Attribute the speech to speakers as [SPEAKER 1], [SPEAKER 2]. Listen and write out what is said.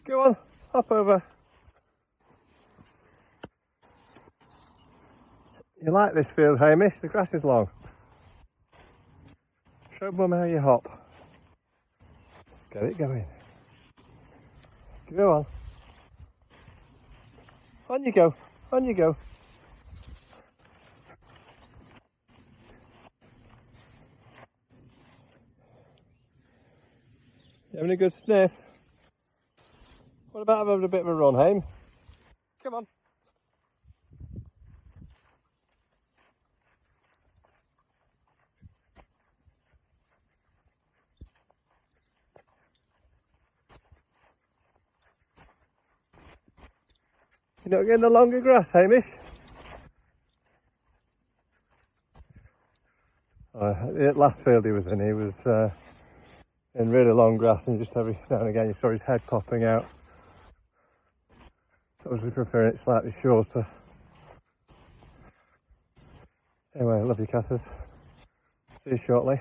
[SPEAKER 1] Go on, hop over. You like this field, Hamish? The grass is long. Show Mum how you hop. Get it going. Go on. On you go. On you go. You having a good sniff? What about having a bit of a run, Haim? Come on. You're not getting the longer grass, Hamish? The last field he was in really long grass, and just every now and again you saw his head popping out. So I was preferring it slightly shorter. Anyway, love you, Catters. See you shortly.